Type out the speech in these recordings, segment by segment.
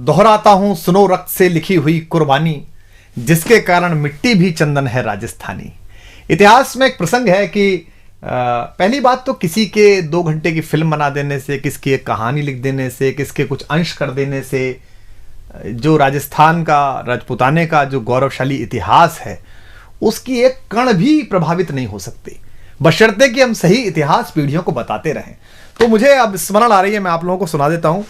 दोहराता हूं सुनो रक्त से लिखी हुई कुर्बानी, जिसके कारण मिट्टी भी चंदन है राजस्थानी। इतिहास में एक प्रसंग है कि पहली बात तो किसी के 2 घंटे की फिल्म बना देने से, किसकी एक कहानी लिख देने से, किसके कुछ अंश कर देने से जो राजस्थान का, राजपूताने का जो गौरवशाली इतिहास है उसकी एक कण भी प्रभावित नहीं हो सकती, बशर्ते कि हम सही इतिहास पीढ़ियों को बताते रहें। तो मुझे अब स्मरण आ रही है, मैं आप लोगों को सुना देता हूं।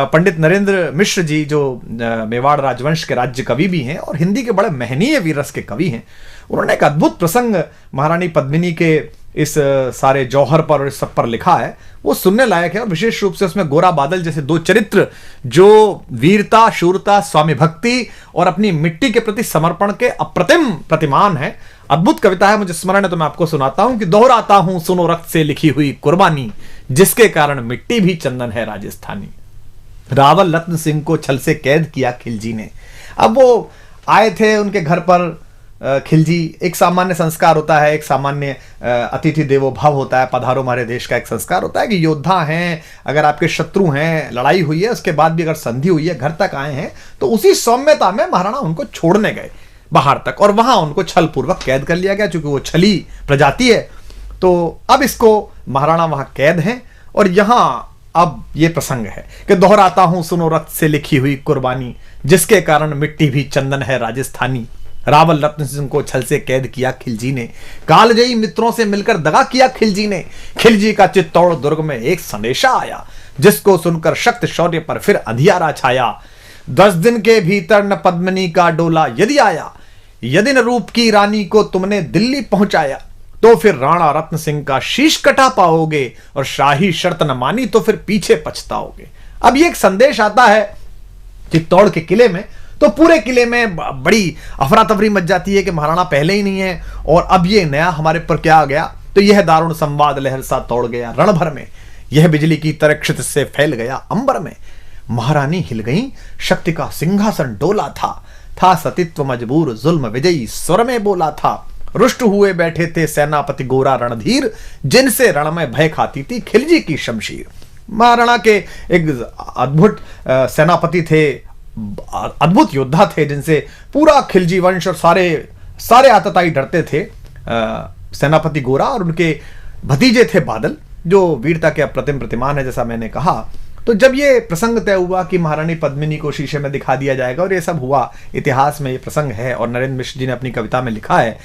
पंडित नरेंद्र मिश्र जी जो मेवाड़ राजवंश के राज्य कवि भी हैं और हिंदी के बड़े महनीय वीररस के कवि हैं, उन्होंने एक अद्भुत प्रसंग महारानी पद्मिनी के इस सारे जौहर पर और इस सब पर लिखा है। वो सुनने लायक है और विशेष रूप से उसमें गोरा बादल जैसे 2 चरित्र जो वीरता, शूरता, स्वामी भक्ति और अपनी मिट्टी के प्रति समर्पण के अप्रतिम प्रतिमान है। अद्भुत कविता है, मुझे स्मरण है तो मैं आपको सुनाता हूं कि दोहराता हूं सुनो रक्त से लिखी हुई कुर्बानी, जिसके कारण मिट्टी भी चंदन है राजस्थानी। रावल रत्न सिंह को छल से कैद किया खिलजी ने। अब वो आए थे उनके घर पर खिलजी, एक सामान्य संस्कार होता है, एक सामान्य अतिथि देवो भव होता है, पधारो हमारे देश का एक संस्कार होता है कि योद्धा हैं, अगर आपके शत्रु हैं, लड़ाई हुई है, उसके बाद भी अगर संधि हुई है, घर तक आए हैं, तो उसी सौम्यता में महाराणा उनको छोड़ने गए बाहर तक और वहां उनको छल पूर्वक कैद कर लिया गया। चूंकि वो छली प्रजाति है तो अब इसको महाराणा वहां कैद हैं और यहां अब ये प्रसंग है कि दोहराता हूं सुनो रक्त से लिखी हुई कुर्बानी, जिसके कारण मिट्टी भी चंदन है राजस्थानी। रावल रत्न सिंह को छल से कैद किया खिलजी ने, कालजयी मित्रों से मिलकर दगा किया खिलजी ने। खिलजी का चित्तौड़ दुर्ग में एक संदेशा आया, जिसको सुनकर शक्त शौर्य पर फिर अंधियारा छाया। 10 दिन के भीतर न पद्मिनी का डोला यदि आया, यदि न रूप की रानी को तुमने दिल्ली पहुंचाया, तो फिर राणा रत्न सिंह का शीश कटा पाओगे और शाही शर्त न मानी तो फिर पीछे पछताओगे। अब ये एक संदेश आता है चित्तौड़ के किले में, तो पूरे किले में बड़ी अफरा तफरी मच जाती है कि महाराणा पहले ही नहीं है और अब ये नया हमारे पर क्या आ गया। तो यह दारुण संवाद लहर सा तोड़ गया रण भर में, यह बिजली की तरह क्षित से फैल गया अंबर में। महारानी हिल गई, शक्ति का सिंहासन डोला था सतीत्व मजबूर जुल्म विजयी स्वर में बोला था। रुष्ट हुए बैठे थे सेनापति गोरा रणधीर, जिनसे रण में भय खाती थी खिलजी की शमशीर। महाराणा के एक अद्भुत सेनापति थे, अद्भुत योद्धा थे, जिनसे पूरा खिलजी वंश और सारे आतताई डरते थे। सेनापति गोरा और उनके भतीजे थे बादल, जो वीरता के अप्रतिम प्रतिमान है, जैसा मैंने कहा। तो जब ये प्रसंग तय हुआ कि महारानी पद्मिनी को शीशे में दिखा दिया जाएगा और ये सब हुआ, इतिहास में ये प्रसंग है और नरेंद्र मिश्र जी ने अपनी कविता में लिखा है,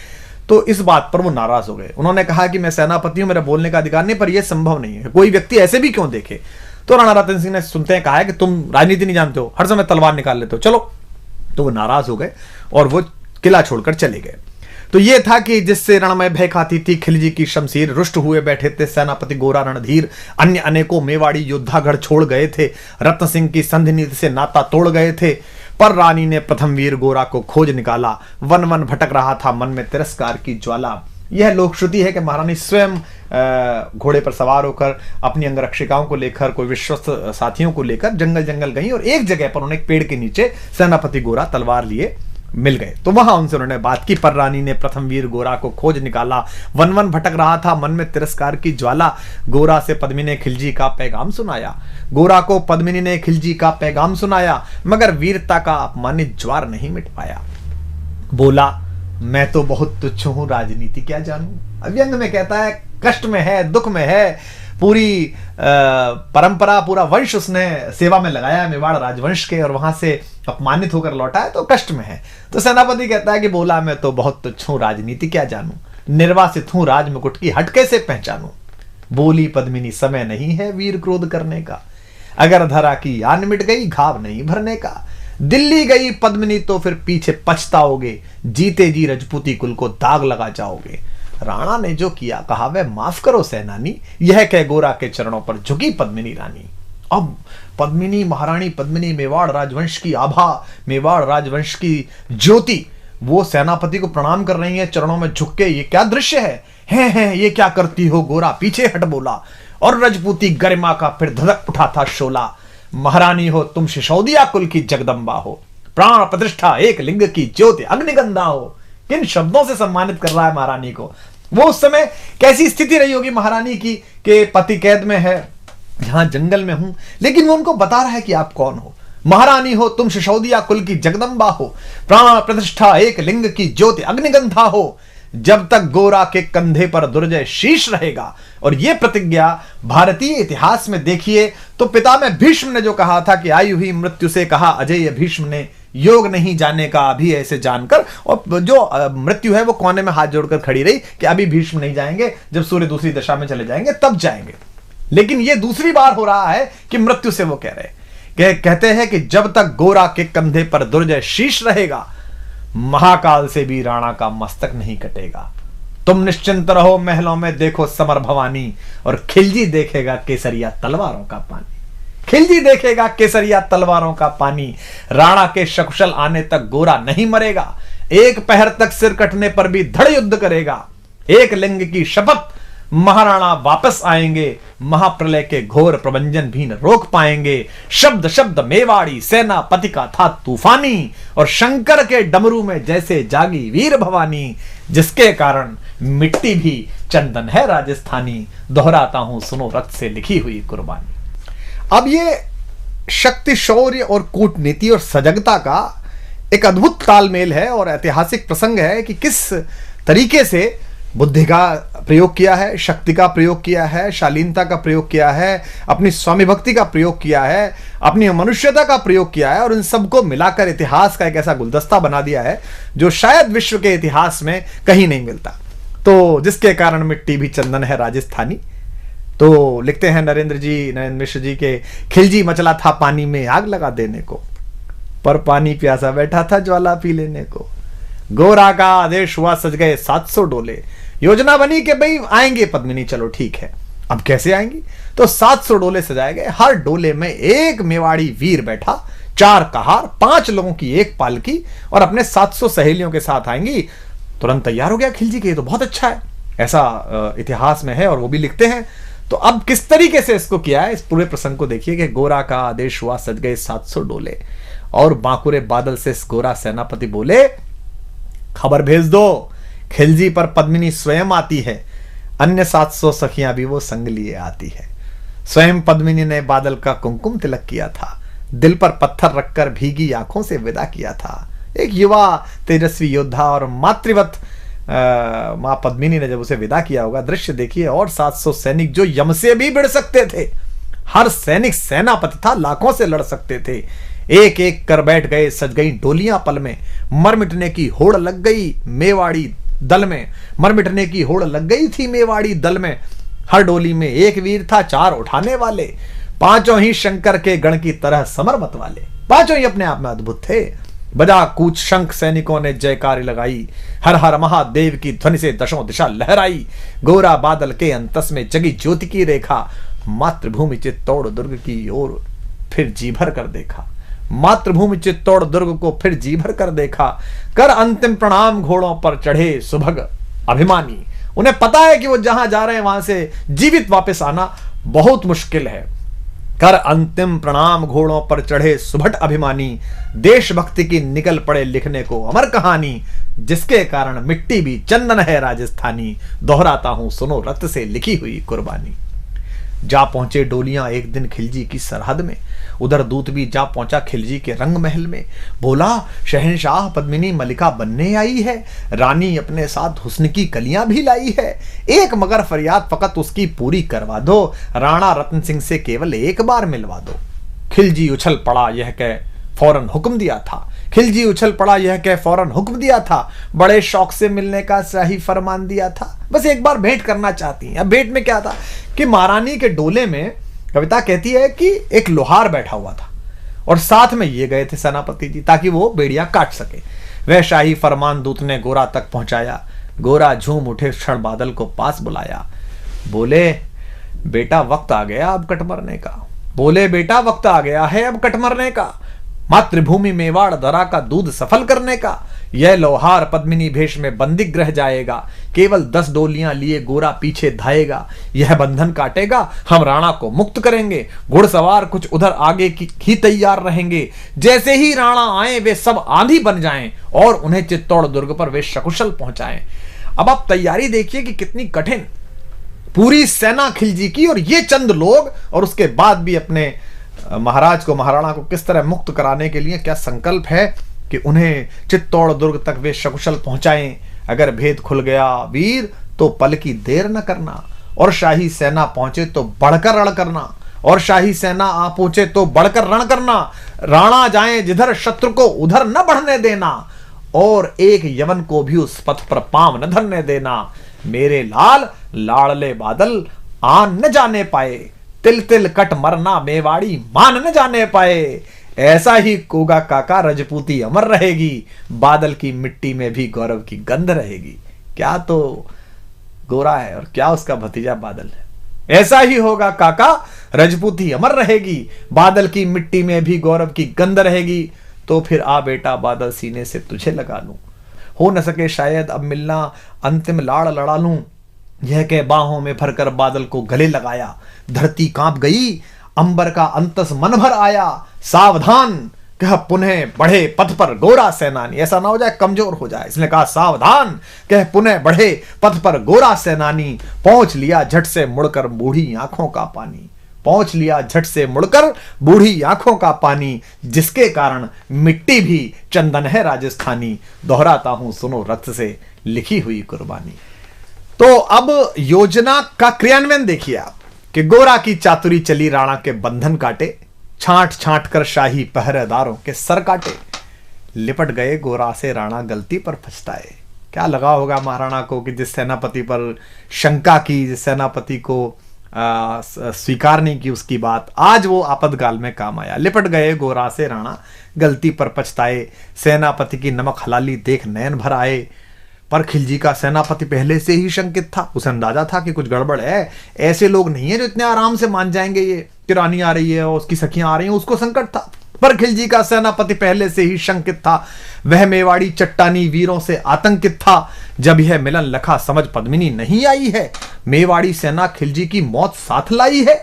तो इस बात पर वो नाराज हो गए। उन्होंने कहा कि मैं सेनापति हूं, मेरा बोलने का अधिकार नहीं, पर यह संभव नहीं है, कोई व्यक्ति ऐसे भी क्यों देखे। तो राणा रतन सिंह ने सुनते हैं कहा है कि तुम राजनीति नहीं जानते हो, हर समय तलवार निकाल लेते हो, चलो। तो वो नाराज हो गए और वो किला छोड़कर चले गए। तो ये था कि जिससे रण में भय खाती थी खिलजी की शमशीर, रुष्ट हुए बैठे थे सेनापति गोरा रणधीर, अन्य अनेकों मेवाड़ी योद्धागढ़ छोड़ गए थे, रत्न सिंह की संधि नीति से नाता तोड़ गए थे। पर रानी ने प्रथम वीर गोरा को खोज निकाला, वन वन भटक रहा था मन में तिरस्कार की ज्वाला। यह लोक श्रुति है कि महारानी स्वयं घोड़े पर सवार होकर अपनी अंगरक्षिकाओं को लेकर, कोई विश्वस्त साथियों को लेकर जंगल जंगल गई और एक जगह पर उन्हें एक पेड़ के नीचे सेनापति गोरा तलवार लिए मिल गए। तो वहां उनसे उन्होंने बात की। पर रानी ने प्रथम वीर गोरा को खोज निकाला, वन वन भटक रहा था मन में तिरस्कार की ज्वाला। गोरा से पद्मिनी ने खिलजी का पैगाम सुनाया, गोरा को पद्मिनी ने खिलजी का पैगाम सुनाया, मगर वीरता का अपमानित ज्वार नहीं मिट पाया। बोला मैं तो बहुत तुच्छ हूं, राजनीति क्या जानूं। व्यंग में कहता है कष्ट में है, दुख में है, पूरी परंपरा, पूरा वंश उसने सेवा में लगाया मेवाड़ राजवंश के और वहां से अपमानित होकर लौटा है, तो कष्ट में है। तो सेनापति कहता है कि बोला मैं तो बहुत तुच्छ हूं, राजनीति क्या जानूं, निर्वासित हूं राज मुकुट की हट कैसे पहचानूं। बोली पद्मिनी समय नहीं है वीर क्रोध करने का, अगर धरा की आन मिट गई घाव नहीं भरने का। दिल्ली गई पद्मिनी तो फिर पीछे पछताओगे, जीते जी रजपूती कुल को दाग लगा जाओगे। राणा ने जो किया कहा वह माफ करो सेनानी, यह कह गोरा के चरणों पर झुकी पद्मिनी रानी। अब पद्मिनी, महारानी पद्मिनी, मेवाड़ राजवंश की आभा, मेवाड़ राजवंश की ज्योति, वो सेनापति को प्रणाम कर रही है चरणों में झुक के। ये क्या दृश्य है ये क्या करती हो। गोरा पीछे हट बोला और रजपूती गरिमा का फिर धधक उठा था शोला। महारानी हो तुम सिसोदिया कुल की जगदम्बा हो, प्राण प्रतिष्ठा एक लिंग की ज्योति अग्निगंधा हो। किन शब्दों से सम्मानित कर रहा है महारानी को। वो उस समय कैसी स्थिति रही होगी महारानी की कि पति कैद में है, यहां जंगल में हूं, लेकिन वो उनको बता रहा है कि आप कौन हो। महारानी हो तुम सिसोदिया कुल की जगदम्बा हो, प्राण प्रतिष्ठा एक लिंग की ज्योति अग्निगंधा हो, जब तक गोरा के कंधे पर दुर्जय शीश रहेगा। और यह प्रतिज्ञा भारतीय इतिहास में देखिए तो पितामह भीष्म ने जो कहा था कि आई हुई मृत्यु से कहा अजय भीष्म ने, योग नहीं जाने का अभी ऐसे जानकर, और जो मृत्यु है वो कोने में हाथ जोड़कर खड़ी रही कि अभी भीष्म नहीं जाएंगे, जब सूर्य दूसरी दिशा में चले जाएंगे तब जाएंगे। लेकिन यह दूसरी बार हो रहा है कि मृत्यु से वो कह रहे कहते हैं कि जब तक गोरा के कंधे पर दुर्जय शीश रहेगा, महाकाल से भी राणा का मस्तक नहीं कटेगा। तुम निश्चिंत रहो महलों में देखो समर भवानी, और खिलजी देखेगा केसरिया तलवारों का पानी। खिलजी देखेगा केसरिया तलवारों का पानी। राणा के सकुशल आने तक गोरा नहीं मरेगा, एक पहर तक सिर कटने पर भी धड़ युद्ध करेगा। एक लिंग की शपथ, महाराणा वापस आएंगे, महाप्रलय के घोर प्रबंजन भी न रोक पाएंगे। शब्द शब्द मेवाड़ी सेनापति का था तूफानी, और शंकर के डमरू में जैसे जागी वीर भवानी, जिसके कारण मिट्टी भी चंदन है राजस्थानी। दोहराता हूं सुनो रक्त से लिखी हुई कुर्बानी। अब ये शक्ति, शौर्य और कूटनीति और सजगता का एक अद्भुत तालमेल है और ऐतिहासिक प्रसंग है कि किस तरीके से बुद्धि का प्रयोग किया है, शक्ति का प्रयोग किया है, शालीनता का प्रयोग किया है, अपनी स्वामी भक्ति का प्रयोग किया है, अपनी मनुष्यता का प्रयोग किया है, और इन सबको मिलाकर इतिहास का एक ऐसा गुलदस्ता बना दिया है जो शायद विश्व के इतिहास में कहीं नहीं मिलता। तो जिसके कारण मिट्टी भी चंदन है राजस्थानी। तो लिखते हैं नरेंद्र मिश्र जी के, खिलजी मचला था पानी में आग लगा देने को, पर पानी प्यासा बैठा था ज्वाला पी लेने को। गोरा का आदेश हुआ सज गए 700 डोले, योजना बनी कि भाई आएंगे पद्मिनी, चलो ठीक है। अब कैसे आएंगी? तो 700 डोले सजाए गए, हर डोले में एक मेवाड़ी वीर बैठा, 4 कहार, 5 लोगों की एक पालकी, और अपने 700 सहेलियों के साथ आएंगी। तुरंत तैयार हो गया खिलजी के, ये तो बहुत अच्छा है, ऐसा इतिहास में है और वो भी लिखते हैं। तो अब किस तरीके से इसको किया है, इस पूरे प्रसंग को देखिए कि गोरा का आदेश हुआ सज गए 700 डोले, और बांकुरे बादल से गोरा सेनापति बोले खबर भेज दो, खिलजी पर पद्मिनी स्वयं आती है, अन्य 700 सखियां भी वो संग लिए आती है। स्वयं पद्मिनी ने बादल का कुमकुम तिलक किया था, दिल पर पत्थर रखकर भीगी आंखों से विदा किया था। एक युवा तेजस्वी योद्धा और मातृवत मां पद्मिनी ने जब उसे विदा किया होगा, दृश्य देखिए। और 700 सैनिक जो यम से भी भिड़ सकते थे, हर सैनिक सेनापति था, लाखों से लड़ सकते थे, एक एक कर बैठ गए, सज गई डोलियां पल में, मर मिटने की होड़ लग गई मेवाड़ी दल में, मर मिटने की होड़ लग गई थी मेवाड़ी दल में। हर डोली में एक वीर था, 4 उठाने वाले, पांचों ही शंकर के गण की तरह समर मत वाले, पांचों ही अपने आप में अद्भुत थे। बजा कूच शंख सैनिकों ने जयकारी लगाई, हर हर महादेव की ध्वनि से दशों दिशा लहराई। गोरा बादल के अंतस में जगी ज्योति की रेखा, मातृभूमि चित्तौड़ दुर्ग की ओर फिर जी भर कर देखा, मातृभूमि चित्तौड़ दुर्ग को फिर जी भर कर देखा। कर अंतिम प्रणाम घोड़ों पर चढ़े सुभग अभिमानी। उन्हें पता है कि वो जहां जा रहे हैं वहां से जीवित वापस आना बहुत मुश्किल है। कर अंतिम प्रणाम घोड़ों पर चढ़े सुभट अभिमानी, देशभक्ति की निकल पड़े लिखने को अमर कहानी, जिसके कारण मिट्टी भी चंदन है राजस्थानी। दोहराता हूं सुनो रक्त से लिखी हुई कुर्बानी। जा पहुंचे डोलियां एक दिन खिलजी की सरहद में, उधर दूत भी जा पहुंचा खिलजी के रंग महल में। बोला शहंशाह पद्मिनी मलिका बनने आई है, रानी अपने साथ हुस्न की कलियां भी लाई है। एक मगर फरियाद फकत उसकी पूरी करवा दो, राणा रतन सिंह से केवल एक बार मिलवा दो। खिलजी उछल पड़ा यह कह फौरन हुक्म दिया था, खिलजी उछल पड़ा यह कह फौरन हुक्म दिया था, बड़े शौक से मिलने का शाही फरमान दिया था। बस एक बार भेंट करना चाहती हैं। अब भेंट में क्या था कि महारानी के डोले में कविता कहती है कि एक लोहार बैठा हुआ था और साथ में ये गए थे सेनापति जी, ताकि वो बेड़ियां काट सके। वह शाही फरमान दूत ने गोरा तक पहुंचाया। गोरा झूम उठे, क्षण बादल को पास बुलाया। बोले बेटा वक्त आ गया अब कट मरने का, बोले बेटा वक्त आ गया है अब कट मरने का, मातृभूमि मेवाड़ दरा का दूध सफल करने का। यह लोहार पद्मिनी भेष में बंदी ग्रह जाएगा, केवल 10 डोलियां लिए गोरा पीछे धाएगा। यह बंधन काटेगा, हम राणा को मुक्त करेंगे। घुड़सवार कुछ उधर आगे की ही तैयार रहेंगे, जैसे ही राणा आए वे सब आंधी बन जाएं और उन्हें चित्तौड़ दुर्ग पर वे सकुशल पहुंचाएं। अब आप तैयारी देखिए कि कितनी कठिन, पूरी सेना खिलजी की और ये चंद लोग, और उसके बाद भी अपने महाराज को, महाराणा को किस तरह मुक्त कराने के लिए क्या संकल्प है कि उन्हें चित्तौड़ दुर्ग तक वे सकुशल पहुंचाएं। अगर भेद खुल गया वीर तो पल की देर न करना, और शाही सेना पहुंचे तो बढ़कर रण करना, और शाही सेना आ पहुंचे तो बढ़कर रण करना। राणा जाए जिधर शत्रु को उधर न बढ़ने देना, और एक यवन को भी उस पथ पर पांव न धरने देना। मेरे लाल लाड़ले बादल आन न जाने पाए, तिल तिल कट मरना मेवाड़ी मान न जाने पाए। ऐसा ही कोगा काका रजपूती अमर रहेगी, बादल की मिट्टी में भी गौरव की गंध रहेगी। क्या तो गोरा है और क्या उसका भतीजा बादल है। ऐसा ही होगा काका, रजपूती अमर रहेगी, बादल की मिट्टी में भी गौरव की गंध रहेगी। तो फिर आ बेटा बादल सीने से तुझे लगा लूं, हो न सके शायद अब मिलना, अंतिम लाड़ लड़ा लूं। यह कह बाहों में भरकर बादल को गले लगाया। धरती कांप गई, अंबर का अंतस मन भर आया। सावधान कह पुनः बढ़े पथ पर गोरा सेनानी। ऐसा ना हो जाए कमजोर हो जाए, इसने कहा सावधान कह पुनः बढ़े पथ पर गोरा सेनानी। पहुंच लिया झट से मुड़कर बूढ़ी आंखों का पानी, पहुंच लिया झट से मुड़कर बूढ़ी आंखों का पानी। जिसके कारण मिट्टी भी चंदन है राजस्थानी, दोहराता हूं सुनो रक्त से लिखी हुई कुर्बानी। तो अब योजना का क्रियान्वयन देखिए आप कि गोरा की चातुरी चली, राणा के बंधन काटे, छांट छांट कर शाही पहरेदारों के सर काटे। लिपट गए गोरा से राणा गलती पर पछताए। क्या लगा होगा महाराणा को कि जिस सेनापति पर शंका की, जिस सेनापति को स्वीकार नहीं की उसकी बात, आज वो आपातकाल में काम आया। लिपट गए गोरा से राणा गलती पर पछताए, सेनापति की नमक हलाली देख नयन भर आए। पर खिलजी का सेनापति पहले से ही शंकित था, उसे अंदाजा था कि कुछ गड़बड़ है। ऐसे लोग नहीं है जो इतने आराम से मान जाएंगे ये कि रानी आ रही है और उसकी सखियां आ रही हैं, उसको संकट था। पर खिलजी का सेनापति पहले से ही शंकित था, वह मेवाड़ी चट्टानी वीरों से आतंकित था। जब यह मिलन लखा समझ पद्मिनी नहीं आई है, मेवाड़ी सेना खिलजी की मौत साथ लाई है।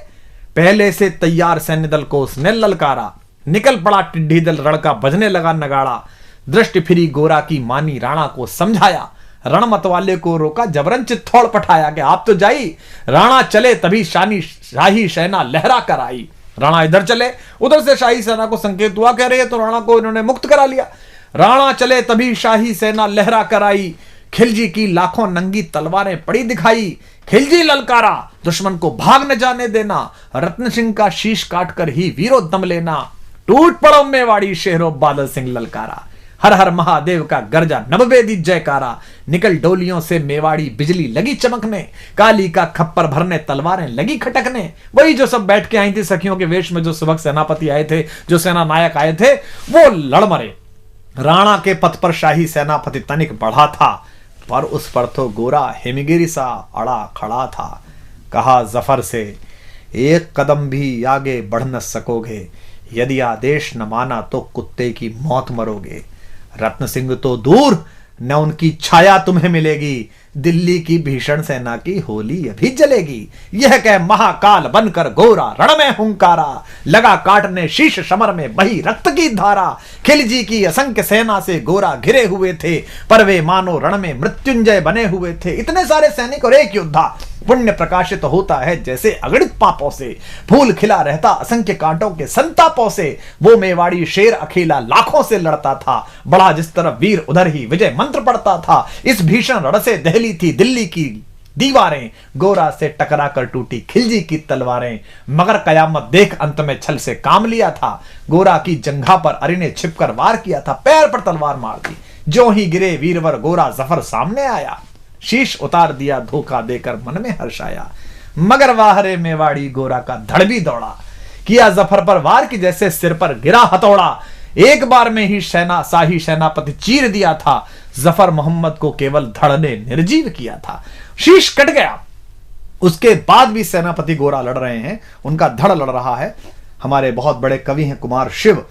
पहले से तैयार सैन्य दल को उसने ललकारा, निकल पड़ा टिड्डी दल, रण का बजने लगा नगाड़ा। दृष्टि फिरी गोरा की मानी, राणा को समझाया, रण मतवाले को रोका, जबरन चित्तौड़ पठाया कि आप तो जाई। राणा चले तभी शाही सेना लहरा कर आई। राणा इधर चले, उधर से शाही सेना को संकेत हुआ, कह रहे हैं तो राणा को इन्होंने मुक्त करा लिया। राणा चले तभी शाही सेना लहरा कर आई। खिलजी की लाखों नंगी तलवारें पड़ी दिखाई। खिलजी ललकारा, दुश्मन को भाग न जाने देना, रत्न सिंह का शीश काटकर ही वीरो दम लेना। टूट पड़ो मेवाड़ी शेरो, बादल सिंह ललकारा। हर हर महादेव का गर्जा, नववेदी जयकारा। निकल डोलियों से मेवाड़ी बिजली लगी चमकने, काली का खप्पर भरने तलवारें लगी खटकने। वही जो सब बैठ के आई थी सखियों के वेश में, जो सुबह सेनापति आए थे, जो सेना नायक आए थे, वो लड़ मरे। राणा के पथ पर शाही सेनापति तनिक बढ़ा था, पर उस पर तो गोरा हिमगिरी सा अड़ा खड़ा था। कहा जफर से, एक कदम भी आगे बढ़ न सकोगे, यदि आदेश न माना तो कुत्ते की मौत मरोगे। रत्न सिंह तो दूर, न उनकी छाया तुम्हें मिलेगी, दिल्ली की भीषण सेना की होली अभी जलेगी। यह कह महाकाल बनकर गोरा रण में हुंकारा, लगा काटने शीश समर में बही रक्त की धारा। खिलजी की असंख्य सेना से गोरा घिरे हुए थे, पर वे मानो रण में मृत्युंजय बने हुए थे। इतने सारे सैनिक और एक योद्धा, पुण्य प्रकाशित होता है जैसे अगणित पापों से, फूल खिला रहता असंख्य कांटों के संतापों से। वो मेवाड़ी शेर अकेला लाखों से लड़ता था, बड़ा जिस तरफ वीर उधर ही विजय मंत्र पढ़ता था। इस भीषण रण से दहली थी दिल्ली की दीवारें, गोरा से टकरा कर टूटी खिलजी की तलवारें। मगर कयामत देख अंत में छल से काम लिया था, गोरा की जंघा पर अरि ने छिपकर वार किया था, पैर पर तलवार मार दी। जो ही गिरे वीरवर गोरा जफर सामने आया, शीश उतार दिया धोखा देकर मन में हर्ष आया। मगर वाहरे मेवाड़ी गोरा का धड़ भी दौड़ा, किया जफर पर वार की जैसे सिर पर गिरा हथौड़ा। एक बार में ही शाही सेनापति चीर दिया था, जफर मोहम्मद को केवल धड़ ने निर्जीव किया था। शीश कट गया, उसके बाद भी सेनापति गोरा लड़ रहे हैं, उनका धड़ लड़ रहा है। हमारे बहुत बड़े कवि हैं कुमार शिव,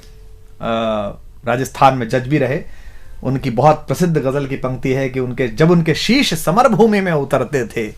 राजस्थान में जज भी रहे। उनकी बहुत प्रसिद्ध गजल की पंक्ति है कि जब उनके शीश समर भूमि में उतरते थे,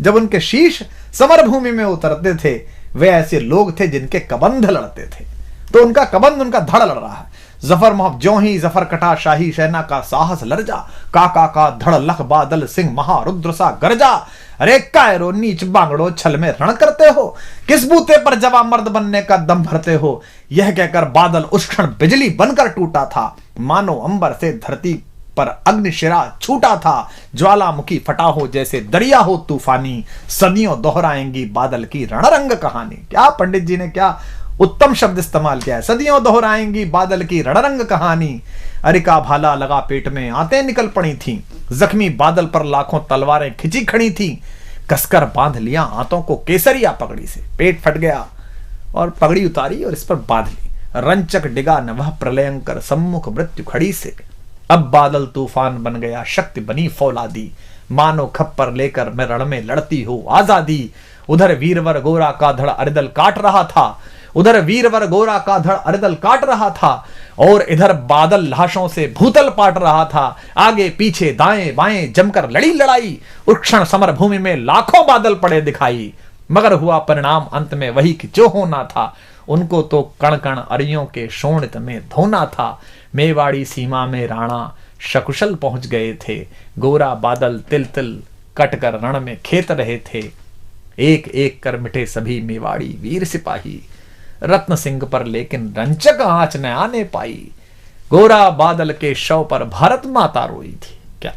जब उनके शीश समर भूमि में उतरते थे, वे ऐसे लोग थे जिनके कबंध लड़ते थे। तो उनका कबंध, उनका धड़ लड़ रहा है। जफर मोहब्बत ज्यों ही जफर कटा शाही सेना का साहस लरजा, काका का धड़ लख बादल सिंह महारुद्र सा गरजा। अरे कायरो नीच बांगड़ो छल में रण करते हो, किस बूते पर जवा मर्द बनने का दम भरते हो। यह कहकर बादल उस क्षण बिजली बनकर टूटा था, मानो अंबर से धरती पर अग्निशिरा छूटा था। ज्वालामुखी फटा हो जैसे दरिया हो तूफानी, सदियों दोहराएंगी बादल की रणरंग कहानी। क्या पंडित जी ने क्या उत्तम शब्द इस्तेमाल किया है, सदियों दोहराएंगी बादल की रणरंग कहानी। अरिका भाला लगा पेट में आंतें निकल पड़ी थी, जख्मी बादल पर लाखों तलवारें खिंची खड़ी थी। कसकर बांध लिया आंतों को केसरिया पगड़ी से, पेट फट गया और पगड़ी उतारी और इस पर बांध ली। रंचक डिगा न वह प्रलयंकर सम्मुख मृत्यु खड़ी से। अब बादल तूफान बन गया शक्ति बनी फौलादी, मानो खप्पर लेकर मैं रण में लड़ती हो आजादी। उधर वीरवर गोरा का धड़ अरिदल काट रहा था, उधर वीरवर गोरा का धड़ अरिदल काट रहा था, और इधर बादल लाशों से भूतल पाट रहा था। आगे पीछे दाएं बाएं जमकर लड़ी लड़ाई, उस क्षण समर भूमि में लाखों बादल पड़े दिखाई। मगर हुआ परिणाम अंत में वही कि जो होना था, उनको तो कण कण अरियों के शोणित में धोना था। मेवाड़ी सीमा में राणा सकुशल पहुंच गए थे, गोरा बादल तिल तिल कटकर रण में खेत रहे थे। एक एक कर मिटे सभी मेवाड़ी वीर सिपाही, रत्न सिंह पर लेकिन रंचक आंच न आने पाई। गोरा बादल के शव पर भारत माता रोई थी। क्या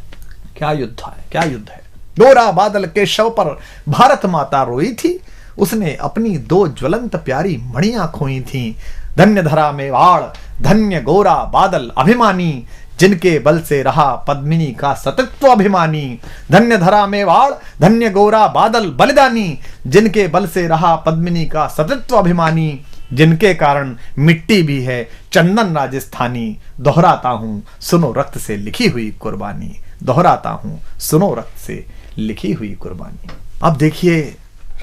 क्या युद्ध है, क्या युद्ध है। गोरा बादल के शव पर भारत माता रोई थी, उसने अपनी दो ज्वलंत प्यारी मणियां खोई थी। धन्य धरा मेवाड़, धन्य गोरा बादल अभिमानी, जिनके बल से रहा पद्मिनी का सतत्व अभिमानी। धन्य धरा मेवाड़, धन्य गोरा बादल बलिदानी, जिनके बल से रहा पद्मिनी का सतत्व अभिमानी। जिनके कारण मिट्टी भी है चंदन राजस्थानी, दोहराता हूं सुनो रक्त से लिखी हुई कुर्बानी। दोहराता हूं सुनो रक्त से लिखी हुई कुर्बानी। अब देखिए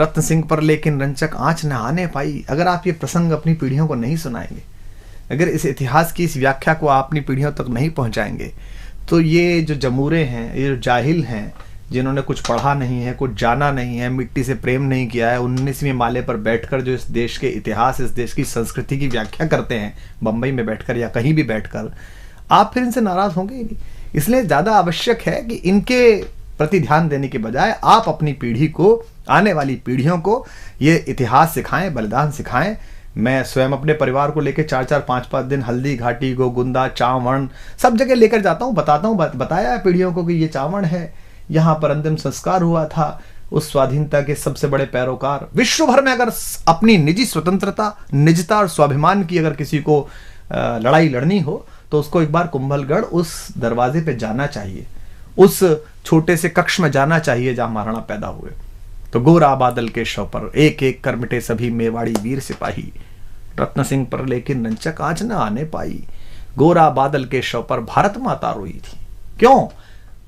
रत्न सिंह पर लेकिन रंचक आंच न आने पाई। अगर आप ये प्रसंग अपनी पीढ़ियों को नहीं सुनाएंगे, अगर इस इतिहास की इस व्याख्या को आप अपनी पीढ़ियों तक नहीं पहुंचाएंगे, तो ये जो जमूरे हैं, ये जो जाहिल हैं, जिन्होंने कुछ पढ़ा नहीं है, कुछ जाना नहीं है, मिट्टी से प्रेम नहीं किया है, 19वीं माले पर बैठकर जो इस देश के इतिहास, इस देश की संस्कृति की व्याख्या करते हैं, बंबई में बैठकर या कहीं भी बैठकर, आप फिर इनसे नाराज होंगे ही नहीं। इसलिए ज़्यादा आवश्यक है कि इनके प्रति ध्यान देने के बजाय आप अपनी पीढ़ी को, आने वाली पीढ़ियों को ये इतिहास सिखाएं, बलिदान सिखाएं। मैं स्वयं अपने परिवार को लेकर 4-4, 5-5 दिन हल्दी घाटी, गोगुंदा, चावण सब जगह लेकर जाता हूँ, बताता हूँ, बताया है पीढ़ियों को कि ये चावण है, यहाँ पर अंतिम संस्कार हुआ था उस स्वाधीनता के सबसे बड़े पैरोकार। विश्व भर में अगर अपनी निजी स्वतंत्रता, निजता और स्वाभिमान की अगर किसी को लड़ाई लड़नी हो, तो उसको एक बार कुंभलगढ़ उस दरवाजे पे जाना चाहिए, उस छोटे से कक्ष में जाना चाहिए जहां महाराणा पैदा हुए। तो गोरा बादल के शव पर एक एक कर मिटे सभी मेवाड़ी वीर सिपाही, रत्न सिंह पर लेकिन रंचक आंच न आने पाई। गोरा बादल के शव पर भारत माता रोई थी। क्यों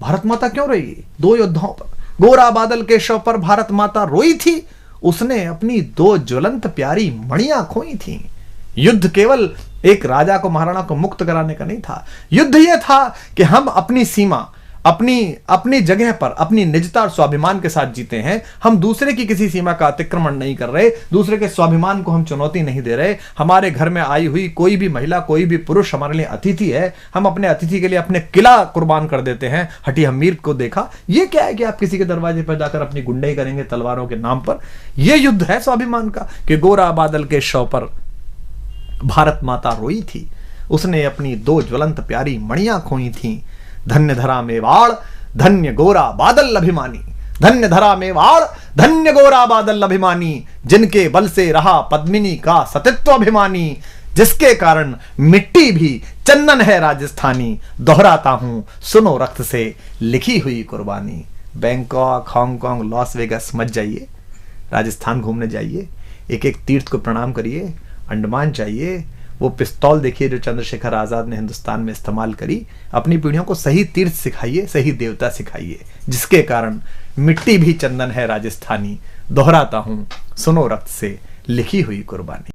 भारत माता क्यों रोई? दो योद्धाओं पर। गोरा बादल के शव पर भारत माता रोई थी, उसने अपनी दो ज्वलंत प्यारी मणियां खोई थी। युद्ध केवल एक राजा को, महाराणा को मुक्त कराने का नहीं था। युद्ध यह था कि हम अपनी सीमा, अपनी जगह पर अपनी निजता और स्वाभिमान के साथ जीते हैं। हम दूसरे की किसी सीमा का अतिक्रमण नहीं कर रहे, दूसरे के स्वाभिमान को हम चुनौती नहीं दे रहे। हमारे घर में आई हुई कोई भी महिला, कोई भी पुरुष हमारे लिए अतिथि है, हम अपने अतिथि के लिए अपने किला कुर्बान कर देते हैं। हटी हमीर को देखा, ये क्या है कि आप किसी के दरवाजे पर जाकर अपनी गुंडाई करेंगे तलवारों के नाम पर। यह युद्ध है स्वाभिमान का कि गोरा बादल के शव पर भारत माता रोई थी, उसने अपनी दो ज्वलंत प्यारी मणियां खोई थी। धन्य धरा मेवाड़, धन्य गोरा बादल अभिमानी, धन्य धरा मेवाड़, धन्य गोरा बादल अभिमानी, जिनके बल से रहा पद्मिनी का सतित्व अभिमानी, जिसके कारण मिट्टी भी चंदन है राजस्थानी। दोहराता हूं सुनो रक्त से लिखी हुई कुर्बानी। बैंकॉक, हांगकांग, लॉस वेगस मत जाइए, राजस्थान घूमने जाइए, एक एक तीर्थ को प्रणाम करिए। अंडमान जाइए, वो पिस्तौल देखिए जो चंद्रशेखर आजाद ने हिंदुस्तान में इस्तेमाल करी। अपनी पीढ़ियों को सही तीर्थ सिखाइए, सही देवता सिखाइए, जिसके कारण मिट्टी भी चंदन है राजस्थानी। दोहराता हूं सुनो रक्त से लिखी हुई कुर्बानी।